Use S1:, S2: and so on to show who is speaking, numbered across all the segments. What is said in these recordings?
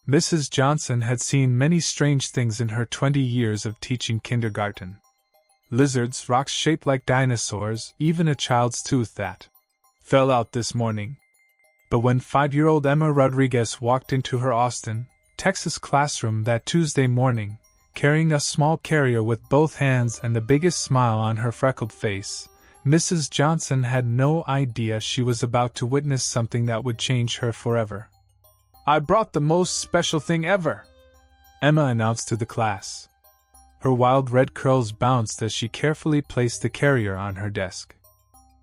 S1: Mrs. Johnson had seen many strange things in her 20 years of teaching kindergarten. Lizards, rocks shaped like dinosaurs, even a child's tooth that fell out this morning. But when 5-year-old Emma Rodriguez walked into her Austin, Texas classroom that Tuesday morning, carrying a small carrier with both hands and the biggest smile on her freckled face, Mrs. Johnson had no idea she was about to witness something that would change her forever. "I brought the most special thing ever," Emma announced to the class. Her wild red curls bounced as she carefully placed the carrier on her desk.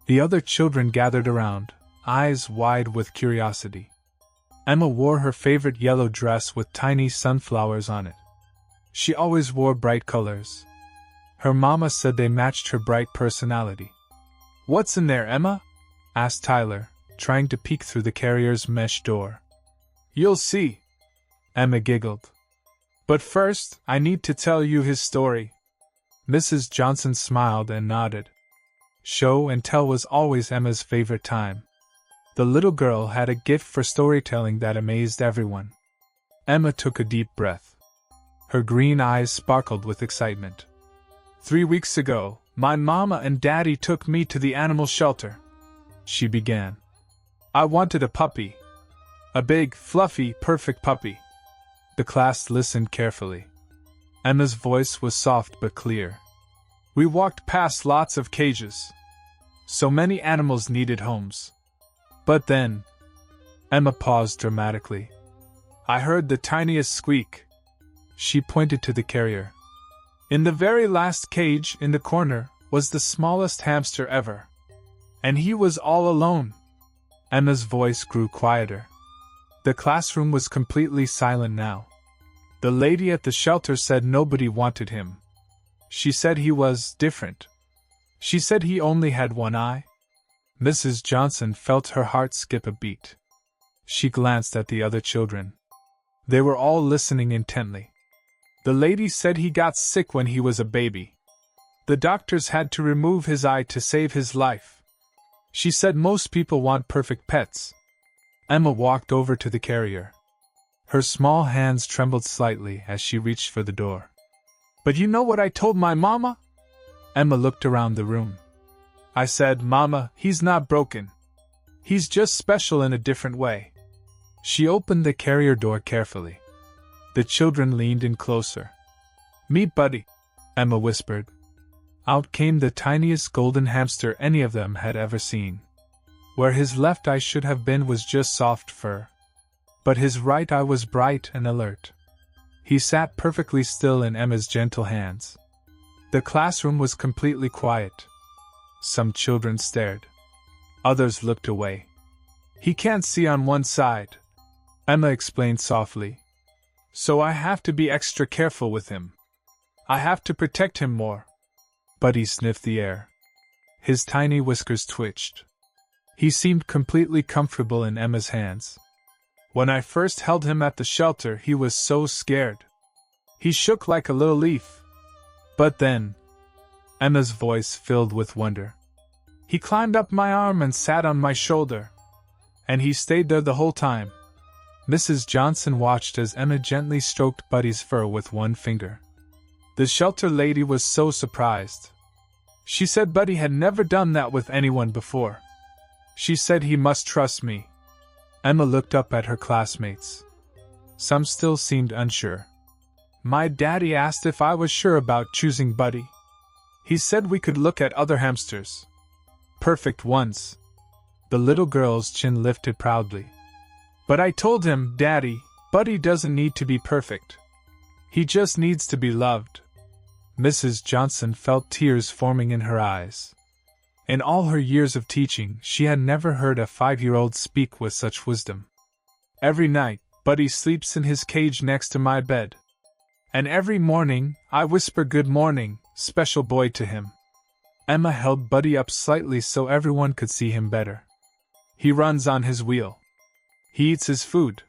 S1: The other children gathered around, eyes wide with curiosity. Emma wore her favorite yellow dress with tiny sunflowers on it. She always wore bright colors. Her mama said they matched her bright personality. "What's in there, Emma?" asked Tyler, trying to peek through the carrier's mesh door. "You'll see," Emma giggled. "But first, I need to tell you his story." Mrs. Johnson smiled and nodded. Show and tell was always Emma's favorite time. The little girl had a gift for storytelling that amazed everyone. Emma took a deep breath. Her green eyes sparkled with excitement. "3 weeks ago, my mama and daddy took me to the animal shelter," she began. "I wanted a puppy. A big, fluffy, perfect puppy." The class listened carefully. Emma's voice was soft but clear. "We walked past lots of cages. So many animals needed homes. But then," Emma paused dramatically, "I heard the tiniest squeak." She pointed to the carrier. "In the very last cage in the corner was the smallest hamster ever. And he was all alone." Emma's voice grew quieter. The classroom was completely silent now. The lady at the shelter said nobody wanted him. She said he was different. She said he only had one eye. Mrs. Johnson felt her heart skip a beat. She glanced at the other children. They were all listening intently. "The lady said he got sick when he was a baby. The doctors had to remove his eye to save his life. She said most people want perfect pets." Emma walked over to the carrier. Her small hands trembled slightly as she reached for the door. "But you know what I told my mama?" Emma looked around the room. "I said, Mama, he's not broken. He's just special in a different way." She opened the carrier door carefully. The children leaned in closer. "Meet Buddy," Emma whispered. Out came the tiniest golden hamster any of them had ever seen. Where his left eye should have been was just soft fur. But his right eye was bright and alert. He sat perfectly still in Emma's gentle hands. The classroom was completely quiet. Some children stared. Others looked away. "He can't see on one side," Emma explained softly. "So I have to be extra careful with him. I have to protect him more." Buddy sniffed the air. His tiny whiskers twitched. He seemed completely comfortable in Emma's hands. "When I first held him at the shelter, he was so scared. He shook like a little leaf. But then," Emma's voice filled with wonder, "he climbed up my arm and sat on my shoulder. And he stayed there the whole time." Mrs. Johnson watched as Emma gently stroked Buddy's fur with one finger. The shelter lady was so surprised. She said Buddy had never done that with anyone before. She said he must trust me. Emma looked up at her classmates. Some still seemed unsure. "My daddy asked if I was sure about choosing Buddy. He said we could look at other hamsters. Perfect ones." The little girl's chin lifted proudly. "But I told him, Daddy, Buddy doesn't need to be perfect. He just needs to be loved." Mrs. Johnson felt tears forming in her eyes. In all her years of teaching, she had never heard a 5-year-old speak with such wisdom. "Every night, Buddy sleeps in his cage next to my bed. And every morning, I whisper good morning, special boy to him." Emma held Buddy up slightly so everyone could see him better. "He runs on his wheel. He eats his food.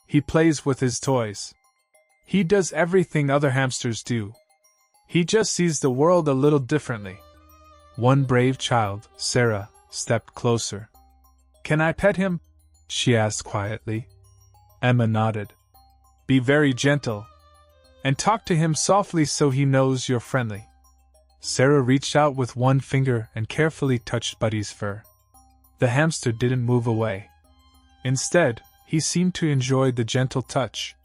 S1: He plays with his toys. He does everything other hamsters do. He just sees the world a little differently." One brave child, Sarah, stepped closer. "Can I pet him?" she asked quietly. Emma nodded. Be very gentle. And talk to him softly so he knows you're friendly. Sarah reached out with one finger and carefully touched Buddy's fur. The hamster didn't move away. Instead, he seemed to enjoy the gentle touch.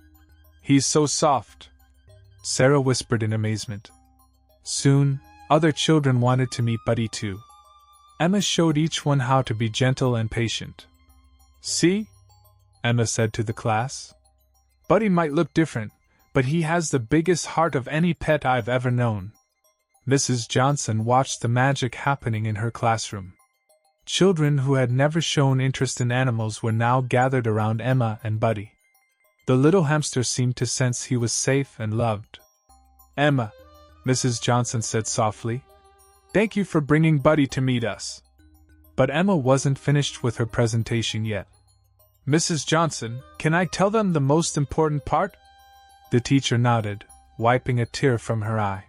S1: He's so soft, Sarah whispered in amazement. Soon, other children wanted to meet Buddy too. Emma showed each one how to be gentle and patient. See? Emma said to the class. Buddy might look different, but he has the biggest heart of any pet I've ever known. Mrs. Johnson watched the magic happening in her classroom. Children who had never shown interest in animals were now gathered around Emma and Buddy. The little hamster seemed to sense he was safe and loved. Emma, Mrs. Johnson said softly, thank you for bringing Buddy to meet us. But Emma wasn't finished with her presentation yet. Mrs. Johnson, can I tell them the most important part? The teacher nodded, wiping a tear from her eye.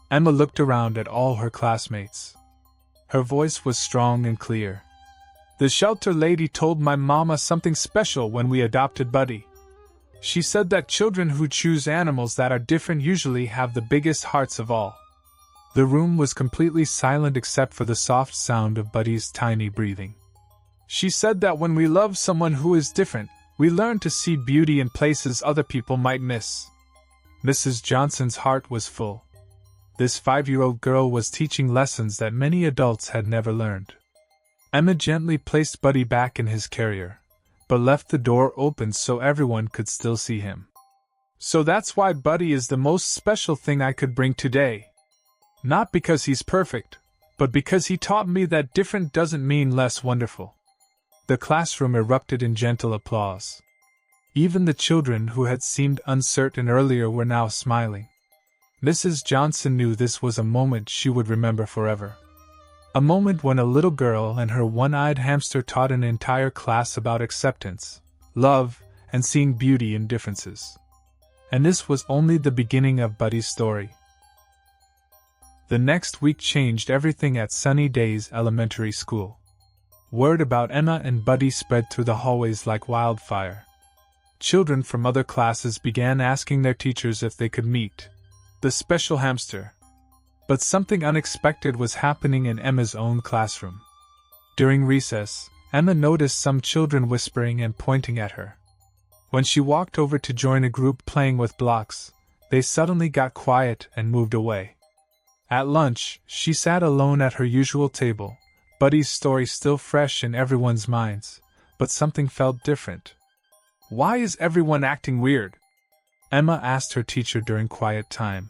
S1: Emma looked around at all her classmates. Her voice was strong and clear. The shelter lady told my mama something special when we adopted Buddy. She said that children who choose animals that are different usually have the biggest hearts of all. The room was completely silent except for the soft sound of Buddy's tiny breathing. She said that when we love someone who is different, we learn to see beauty in places other people might miss. Mrs. Johnson's heart was full. This 5-year-old girl was teaching lessons that many adults had never learned. Emma gently placed Buddy back in his carrier, but left the door open so everyone could still see him. So that's why Buddy is the most special thing I could bring today. Not because he's perfect, but because he taught me that different doesn't mean less wonderful. The classroom erupted in gentle applause. Even the children who had seemed uncertain earlier were now smiling. Mrs. Johnson knew this was a moment she would remember forever. A moment when a little girl and her one-eyed hamster taught an entire class about acceptance, love, and seeing beauty in differences. And this was only the beginning of Buddy's story. The next week changed everything at Sunny Days Elementary School. Word about Emma and Buddy spread through the hallways like wildfire. Children from other classes began asking their teachers if they could meet the special hamster. But something unexpected was happening in Emma's own classroom. During recess, Emma noticed some children whispering and pointing at her. When she walked over to join a group playing with blocks, they suddenly got quiet and moved away. At lunch, she sat alone at her usual table, Buddy's story still fresh in everyone's minds, but something felt different. Why is everyone acting weird? Emma asked her teacher during quiet time.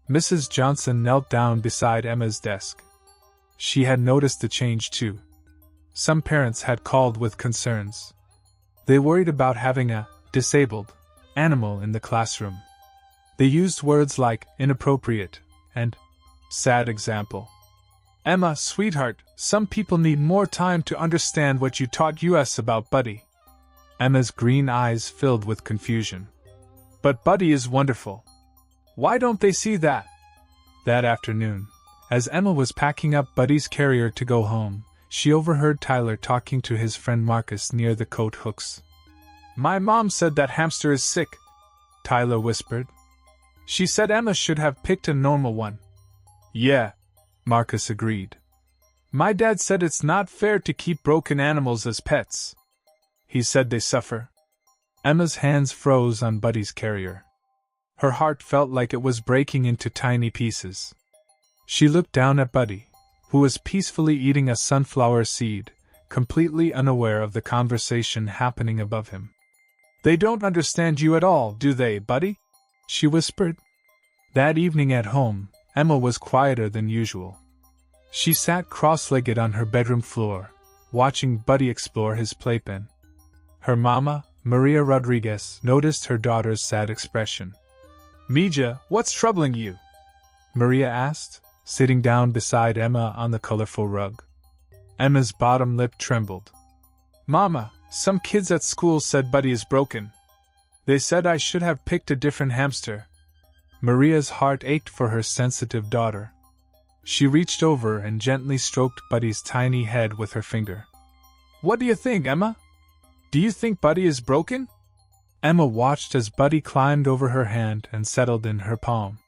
S1: Mrs. Johnson knelt down beside Emma's desk. She had noticed the change too. Some parents had called with concerns. They worried about having a disabled animal in the classroom. They used words like inappropriate and sad example. Emma, sweetheart, some people need more time to understand what you taught us about Buddy. Emma's green eyes filled with confusion. But Buddy is wonderful. Why don't they see that? That afternoon, as Emma was packing up Buddy's carrier to go home, she overheard Tyler talking to his friend Marcus near the coat hooks. My mom said that Hamster is sick, Tyler whispered. She said Emma should have picked a normal one. Yeah, Marcus agreed. My dad said it's not fair to keep broken animals as pets. He said they suffer. Emma's hands froze on Buddy's carrier. Her heart felt like it was breaking into tiny pieces. She looked down at Buddy, who was peacefully eating a sunflower seed, completely unaware of the conversation happening above him. They don't understand you at all, do they, Buddy? She whispered. That evening at home, Emma was quieter than usual. She sat cross-legged on her bedroom floor, watching Buddy explore his playpen. Her mama, Maria Rodriguez, noticed her daughter's sad expression. Mija, what's troubling you? Maria asked, sitting down beside Emma on the colorful rug. Emma's bottom lip trembled. Mama, some kids at school said Buddy is broken. They said I should have picked a different hamster. Maria's heart ached for her sensitive daughter. She reached over and gently stroked Buddy's tiny head with her finger. What do you think, Emma? Do you think Buddy is broken? Emma watched as Buddy climbed over her hand and settled in her palm.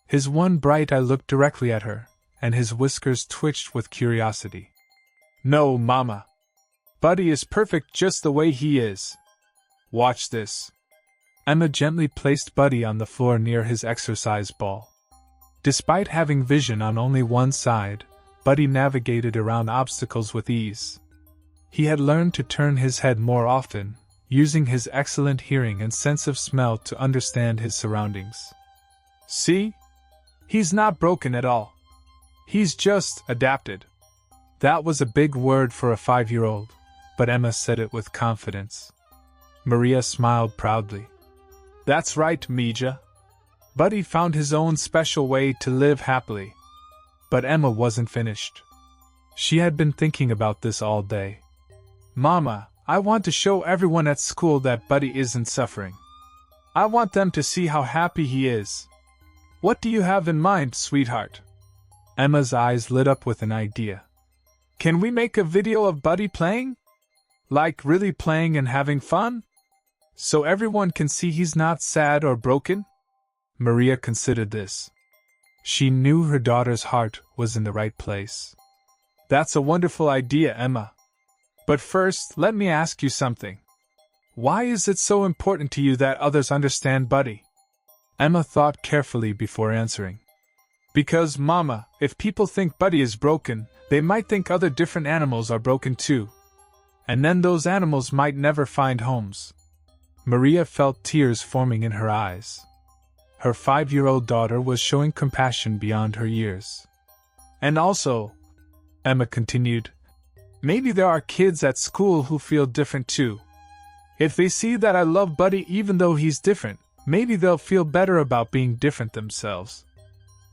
S1: His one bright eye looked directly at her, and his whiskers twitched with curiosity. "No, Mama. Buddy is perfect just the way he is. Watch this." Emma gently placed Buddy on the floor near his exercise ball. Despite having vision on only one side, Buddy navigated around obstacles with ease. He had learned to turn his head more often, using his excellent hearing and sense of smell to understand his surroundings. "See? He's not broken at all. He's just adapted." That was a big word for a 5-year-old, but Emma said it with confidence. Maria smiled proudly. "That's right, Mija. Buddy found his own special way to live happily." But Emma wasn't finished. She had been thinking about this all day. "Mama, I want to show everyone at school that Buddy isn't suffering. I want them to see how happy he is. What do you have in mind, sweetheart?" Emma's eyes lit up with an idea. "Can we make a video of Buddy playing? Like really playing and having fun? So everyone can see he's not sad or broken?" Maria considered this. She knew her daughter's heart was in the right place. "That's a wonderful idea, Emma. But first, let me ask you something. Why is it so important to you that others understand Buddy?" Emma thought carefully before answering. "Because, Mama, if people think Buddy is broken, they might think other different animals are broken too. And then those animals might never find homes." Maria felt tears forming in her eyes. Her 5-year-old daughter was showing compassion beyond her years. "And also," Emma continued, "maybe there are kids at school who feel different too. If they see that I love Buddy even though he's different, maybe they'll feel better about being different themselves."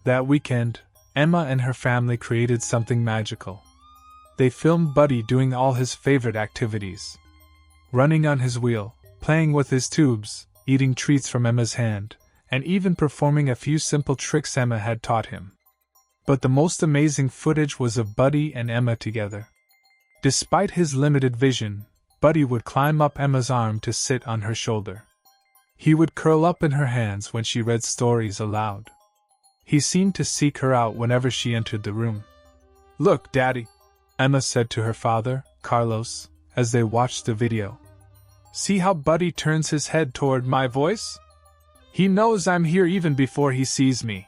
S1: That weekend, Emma and her family created something magical. They filmed Buddy doing all his favorite activities. Running on his wheel, playing with his tubes, eating treats from Emma's hand, and even performing a few simple tricks Emma had taught him. But the most amazing footage was of Buddy and Emma together. Despite his limited vision, Buddy would climb up Emma's arm to sit on her shoulder. He would curl up in her hands when she read stories aloud. He seemed to seek her out whenever she entered the room. "Look, Daddy," Emma said to her father, Carlos, as they watched the video. "See how Buddy turns his head toward my voice? He knows I'm here even before he sees me."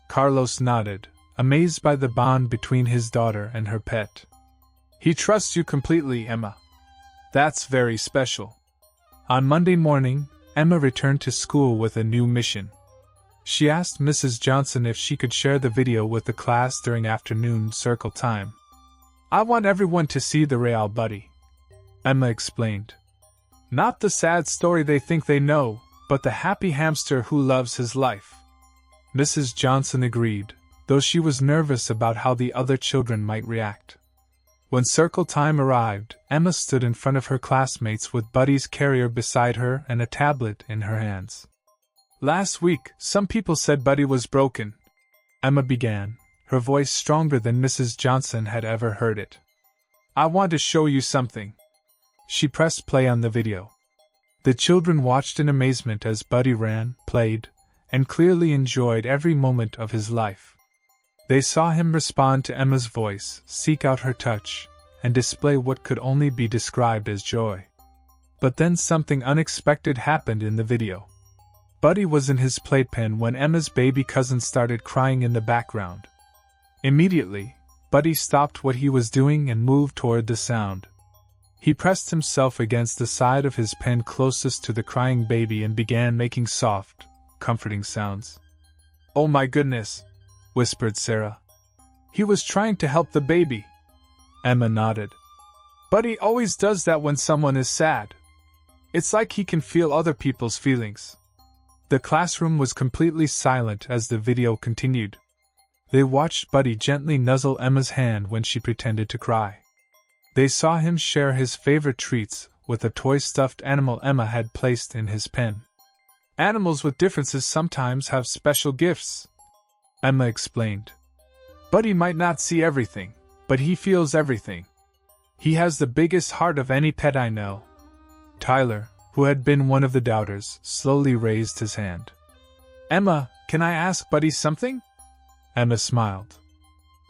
S1: Carlos nodded, amazed by the bond between his daughter and her pet. "He trusts you completely, Emma. That's very special." On Monday morning, Emma returned to school with a new mission. She asked Mrs. Johnson if she could share the video with the class during afternoon circle time. "I want everyone to see the real Buddy," Emma explained. "Not the sad story they think they know, but the happy hamster who loves his life." Mrs. Johnson agreed, though she was nervous about how the other children might react. When circle time arrived, Emma stood in front of her classmates with Buddy's carrier beside her and a tablet in her hands. "Last week, some people said Buddy was broken," Emma began, her voice stronger than Mrs. Johnson had ever heard it. "I want to show you something." She pressed play on the video. The children watched in amazement as Buddy ran, played, and clearly enjoyed every moment of his life. They saw him respond to Emma's voice, seek out her touch, and display what could only be described as joy. But then something unexpected happened in the video. Buddy was in his playpen when Emma's baby cousin started crying in the background. Immediately, Buddy stopped what he was doing and moved toward the sound. He pressed himself against the side of his pen closest to the crying baby and began making soft, comforting sounds. "Oh my goodness," whispered Sarah. "He was trying to help the baby." Emma nodded. "Buddy always does that when someone is sad. It's like he can feel other people's feelings." The classroom was completely silent as the video continued. They watched Buddy gently nuzzle Emma's hand when she pretended to cry. They saw him share his favorite treats with a toy stuffed animal Emma had placed in his pen. "Animals with differences sometimes have special gifts," Emma explained. "Buddy might not see everything, but he feels everything. He has the biggest heart of any pet I know." Tyler, who had been one of the doubters, slowly raised his hand. "Emma, can I ask Buddy something?" Emma smiled.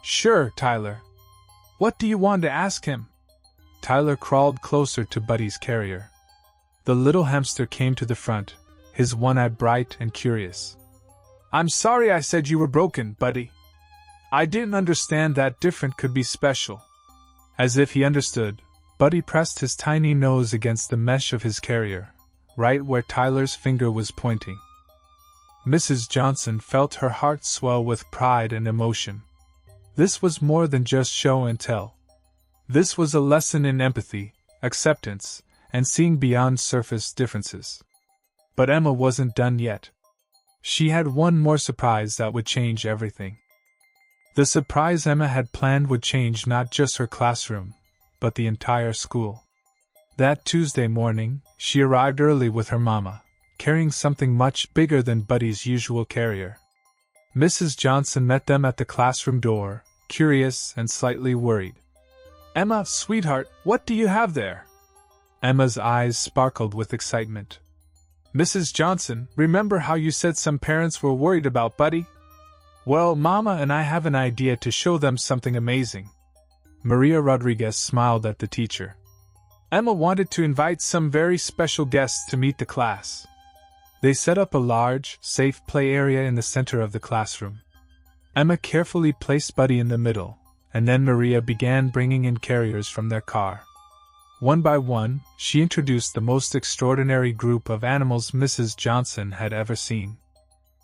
S1: "Sure, Tyler. What do you want to ask him?" Tyler crawled closer to Buddy's carrier. The little hamster came to the front, his one eye bright and curious. "I'm sorry I said you were broken, Buddy. I didn't understand that different could be special." As if he understood, Buddy pressed his tiny nose against the mesh of his carrier, right where Tyler's finger was pointing. Mrs. Johnson felt her heart swell with pride and emotion. This was more than just show and tell. This was a lesson in empathy, acceptance, and seeing beyond surface differences. But Emma wasn't done yet. She had one more surprise that would change everything. The surprise Emma had planned would change not just her classroom, but the entire school. That Tuesday morning, she arrived early with her mama, carrying something much bigger than Buddy's usual carrier. Mrs. Johnson met them at the classroom door, curious and slightly worried. "Emma, sweetheart, what do you have there?" Emma's eyes sparkled with excitement. "Mrs. Johnson, remember how you said some parents were worried about Buddy? Well, Mama and I have an idea to show them something amazing." Maria Rodriguez smiled at the teacher. Emma wanted to invite some very special guests to meet the class. They set up a large, safe play area in the center of the classroom. Emma carefully placed Buddy in the middle, and then Maria began bringing in carriers from their car. One by one, she introduced the most extraordinary group of animals Mrs. Johnson had ever seen.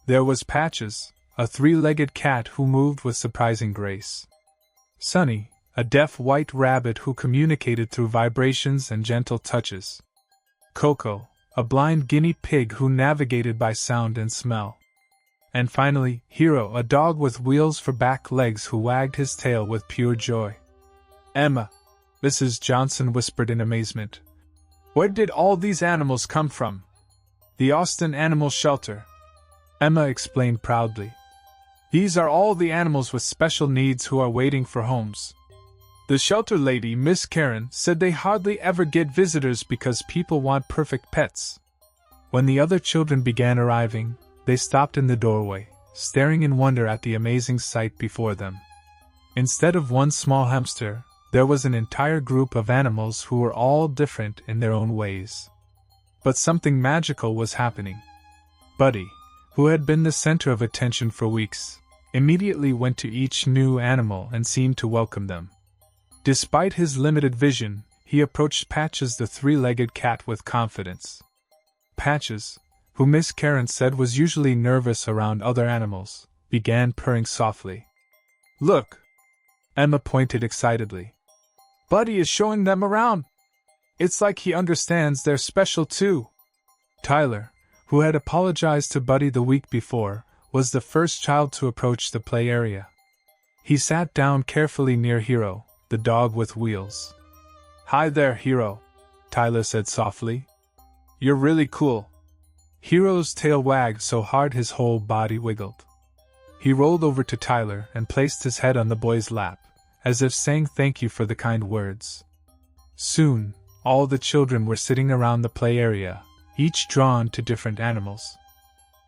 S1: There was Patches, a three-legged cat who moved with surprising grace. Sunny, a deaf white rabbit who communicated through vibrations and gentle touches. Coco, a blind guinea pig who navigated by sound and smell. And finally, Hero, a dog with wheels for back legs who wagged his tail with pure joy. "Emma," Mrs. Johnson whispered in amazement, "where did all these animals come from?" "The Austin Animal Shelter," Emma explained proudly. "These are all the animals with special needs who are waiting for homes. The shelter lady, Miss Karen, said they hardly ever get visitors because people want perfect pets." When the other children began arriving, they stopped in the doorway, staring in wonder at the amazing sight before them. Instead of one small hamster, there was an entire group of animals who were all different in their own ways. But something magical was happening. Buddy, who had been the center of attention for weeks, immediately went to each new animal and seemed to welcome them. Despite his limited vision, he approached Patches the three-legged cat with confidence. Patches, who Miss Karen said was usually nervous around other animals, began purring softly. "Look!" Emma pointed excitedly. "Buddy is showing them around! It's like he understands they're special too." Tyler, who had apologized to Buddy the week before, was the first child to approach the play area. He sat down carefully near Hero, the dog with wheels. "Hi there, Hero," Tyler said softly. "You're really cool." Hero's tail wagged so hard his whole body wiggled. He rolled over to Tyler and placed his head on the boy's lap, as if saying thank you for the kind words. Soon, all the children were sitting around the play area, each drawn to different animals.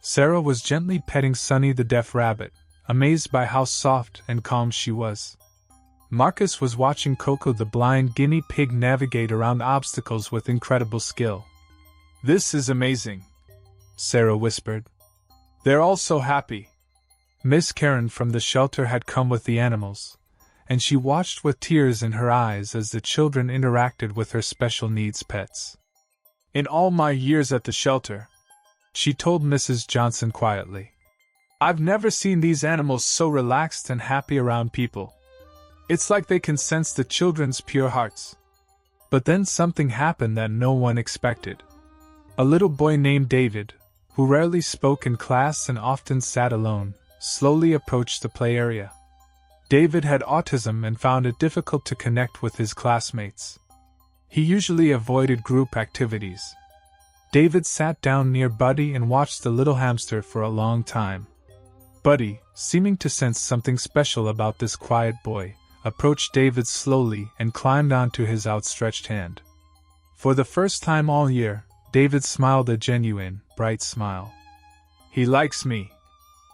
S1: Sarah was gently petting Sunny the deaf rabbit, amazed by how soft and calm she was. Marcus was watching Coco the blind guinea pig navigate around obstacles with incredible skill. "This is amazing," Sarah whispered. "They're all so happy." Miss Karen from the shelter had come with the animals, and she watched with tears in her eyes as the children interacted with her special needs pets. "In all my years at the shelter," she told Mrs. Johnson quietly, "I've never seen these animals so relaxed and happy around people. It's like they can sense the children's pure hearts." But then something happened that no one expected. A little boy named David, who rarely spoke in class and often sat alone, slowly approached the play area. David had autism and found it difficult to connect with his classmates. He usually avoided group activities. David sat down near Buddy and watched the little hamster for a long time. Buddy, seeming to sense something special about this quiet boy, approached David slowly and climbed onto his outstretched hand. For the first time all year, David smiled a genuine, bright smile. He likes me,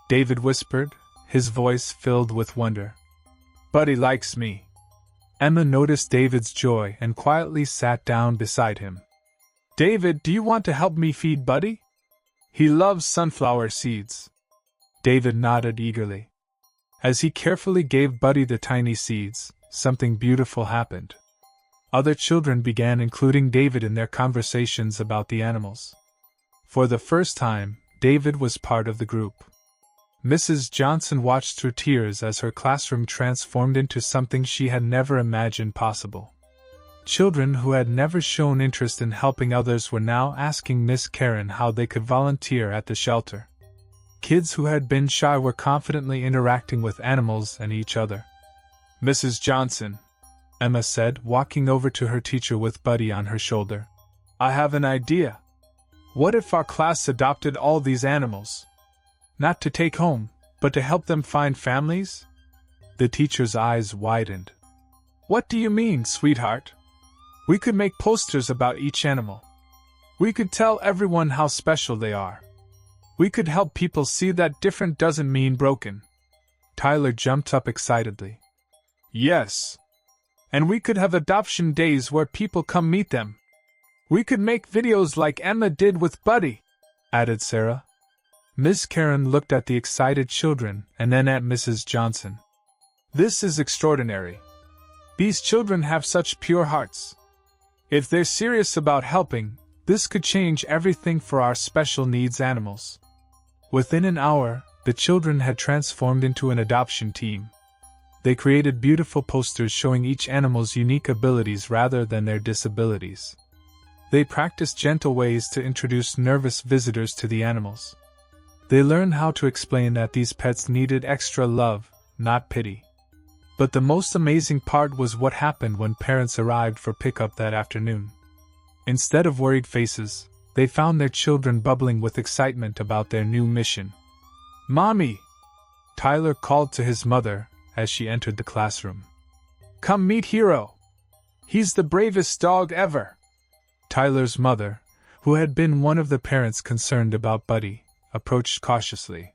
S1: David whispered, his voice filled with wonder. Buddy likes me. Emma noticed David's joy and quietly sat down beside him. David, do you want to help me feed Buddy? He loves sunflower seeds. David nodded eagerly. As he carefully gave Buddy the tiny seeds, something beautiful happened. Other children began including David in their conversations about the animals. For the first time, David was part of the group. Mrs. Johnson watched through tears as her classroom transformed into something she had never imagined possible. Children who had never shown interest in helping others were now asking Miss Karen how they could volunteer at the shelter. Kids who had been shy were confidently interacting with animals and each other. Mrs. Johnson, Emma said, walking over to her teacher with Buddy on her shoulder. I have an idea. What if our class adopted all these animals? Not to take home, but to help them find families? The teacher's eyes widened. What do you mean, sweetheart? We could make posters about each animal. We could tell everyone how special they are. We could help people see that different doesn't mean broken. Tyler jumped up excitedly. Yes. And we could have adoption days where people come meet them. We could make videos like Emma did with Buddy, added Sarah. Miss Karen looked at the excited children and then at Mrs. Johnson. This is extraordinary. These children have such pure hearts. If they're serious about helping, this could change everything for our special needs animals. Within an hour, the children had transformed into an adoption team. They created beautiful posters showing each animal's unique abilities rather than their disabilities. They practiced gentle ways to introduce nervous visitors to the animals. They learned how to explain that these pets needed extra love, not pity. But the most amazing part was what happened when parents arrived for pickup that afternoon. Instead of worried faces, they found their children bubbling with excitement about their new mission. Mommy! Tyler called to his mother as she entered the classroom. Come meet Hero! He's the bravest dog ever! Tyler's mother, who had been one of the parents concerned about Buddy, approached cautiously.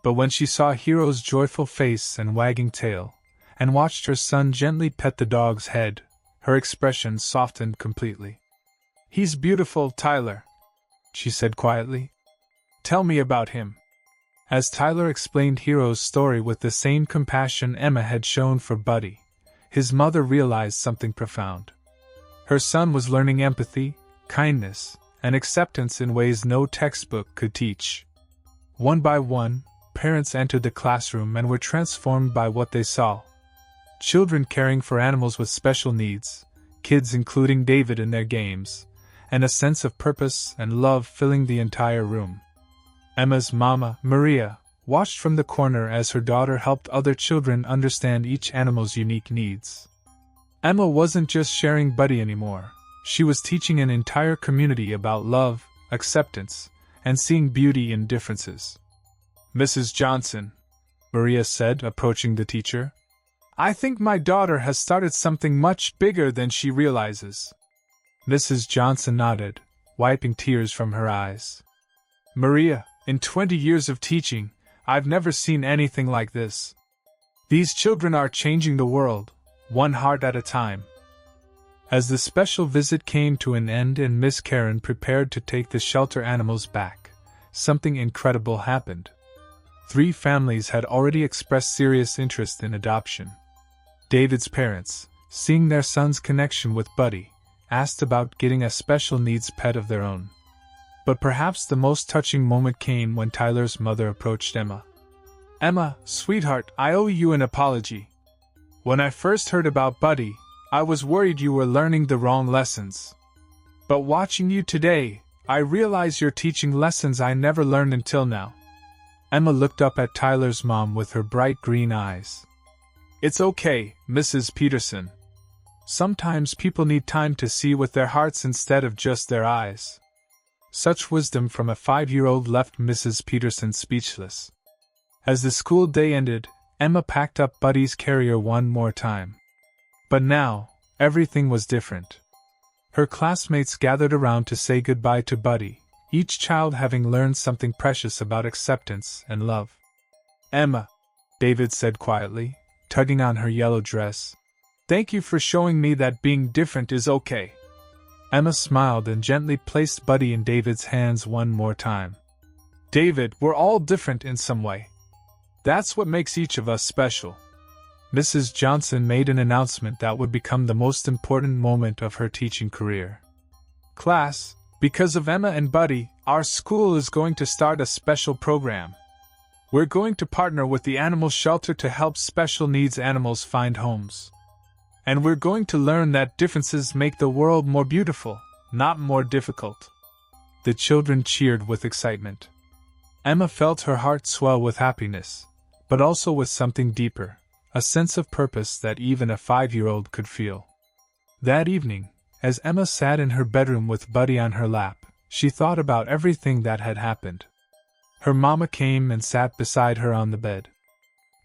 S1: But when she saw Hero's joyful face and wagging tail, and watched her son gently pet the dog's head, her expression softened completely. He's beautiful, Tyler, she said quietly. Tell me about him. As Tyler explained Hero's story with the same compassion Emma had shown for Buddy, his mother realized something profound. Her son was learning empathy, kindness, and acceptance in ways no textbook could teach. One by one, parents entered the classroom and were transformed by what they saw. Children caring for animals with special needs, kids including David in their games, and a sense of purpose and love filling the entire room. Emma's mama, Maria, watched from the corner as her daughter helped other children understand each animal's unique needs. Emma wasn't just sharing Buddy anymore. She was teaching an entire community about love, acceptance, and seeing beauty in differences. Mrs. Johnson, Maria said, approaching the teacher, I think my daughter has started something much bigger than she realizes. Mrs. Johnson nodded, wiping tears from her eyes. Maria, in 20 years of teaching, I've never seen anything like this. These children are changing the world, one heart at a time. As the special visit came to an end and Miss Karen prepared to take the shelter animals back, something incredible happened. 3 families had already expressed serious interest in adoption. David's parents, seeing their son's connection with Buddy, asked about getting a special needs pet of their own. But perhaps the most touching moment came when Tyler's mother approached Emma. Emma, sweetheart, I owe you an apology. When I first heard about Buddy, I was worried you were learning the wrong lessons. But watching you today, I realize you're teaching lessons I never learned until now. Emma looked up at Tyler's mom with her bright green eyes. It's okay, Mrs. Peterson. Sometimes people need time to see with their hearts instead of just their eyes. Such wisdom from a 5-year-old left Mrs. Peterson speechless. As the school day ended, Emma packed up Buddy's carrier one more time. But now, everything was different. Her classmates gathered around to say goodbye to Buddy, each child having learned something precious about acceptance and love. "Emma," David said quietly, tugging on her yellow dress, "thank you for showing me that being different is okay." Emma smiled and gently placed Buddy in David's hands one more time. "David, we're all different in some way. That's what makes each of us special." Mrs. Johnson made an announcement that would become the most important moment of her teaching career. "Class, because of Emma and Buddy, our school is going to start a special program. We're going to partner with the animal shelter to help special needs animals find homes. And we're going to learn that differences make the world more beautiful, not more difficult." The children cheered with excitement. Emma felt her heart swell with happiness, but also with something deeper, a sense of purpose that even a 5-year-old could feel. That evening, as Emma sat in her bedroom with Buddy on her lap, she thought about everything that had happened. Her mama came and sat beside her on the bed.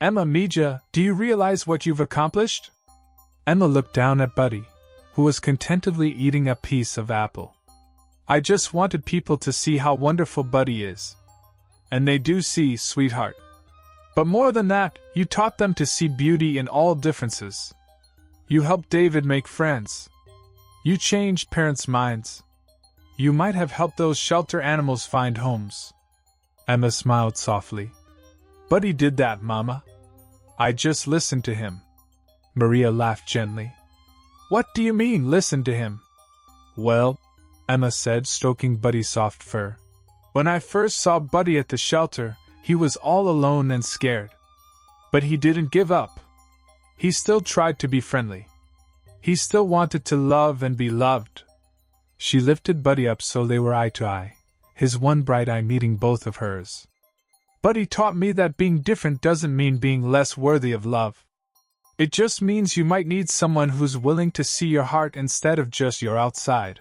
S1: "Emma Mija, do you realize what you've accomplished?" Emma looked down at Buddy, who was contentedly eating a piece of apple. "I just wanted people to see how wonderful Buddy is. And they do see, sweetheart. But more than that, you taught them to see beauty in all differences. You helped David make friends. You changed parents' minds. You might have helped those shelter animals find homes." Emma smiled softly. "Buddy did that, Mama. I just listened to him." Maria laughed gently. "What do you mean, listen to him?" "Well," Emma said, stroking Buddy's soft fur, "when I first saw Buddy at the shelter, he was all alone and scared. But he didn't give up. He still tried to be friendly. He still wanted to love and be loved." She lifted Buddy up so they were eye to eye, his one bright eye meeting both of hers. "Buddy taught me that being different doesn't mean being less worthy of love. It just means you might need someone who's willing to see your heart instead of just your outside."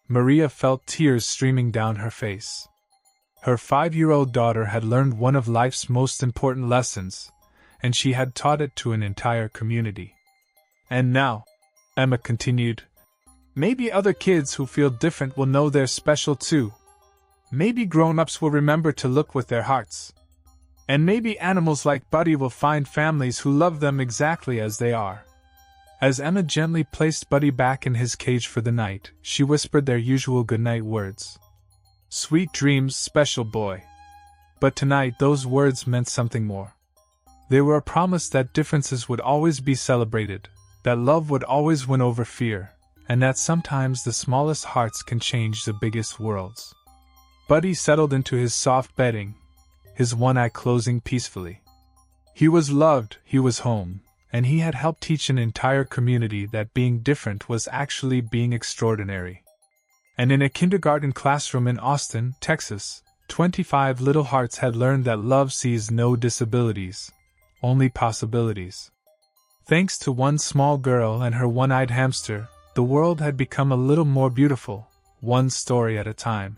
S1: Maria felt tears streaming down her face. Her 5-year-old daughter had learned one of life's most important lessons, and she had taught it to an entire community. "And now," Emma continued, "maybe other kids who feel different will know they're special too. Maybe grown-ups will remember to look with their hearts. And maybe animals like Buddy will find families who love them exactly as they are." As Emma gently placed Buddy back in his cage for the night, she whispered their usual goodnight words. "Sweet dreams, special boy." But tonight those words meant something more. They were a promise that differences would always be celebrated, that love would always win over fear, and that sometimes the smallest hearts can change the biggest worlds. Buddy settled into his soft bedding, his one eye closing peacefully. He was loved, he was home, and he had helped teach an entire community that being different was actually being extraordinary. And in a kindergarten classroom in Austin, Texas, 25 little hearts had learned that love sees no disabilities, only possibilities. Thanks to one small girl and her one-eyed hamster, the world had become a little more beautiful, one story at a time.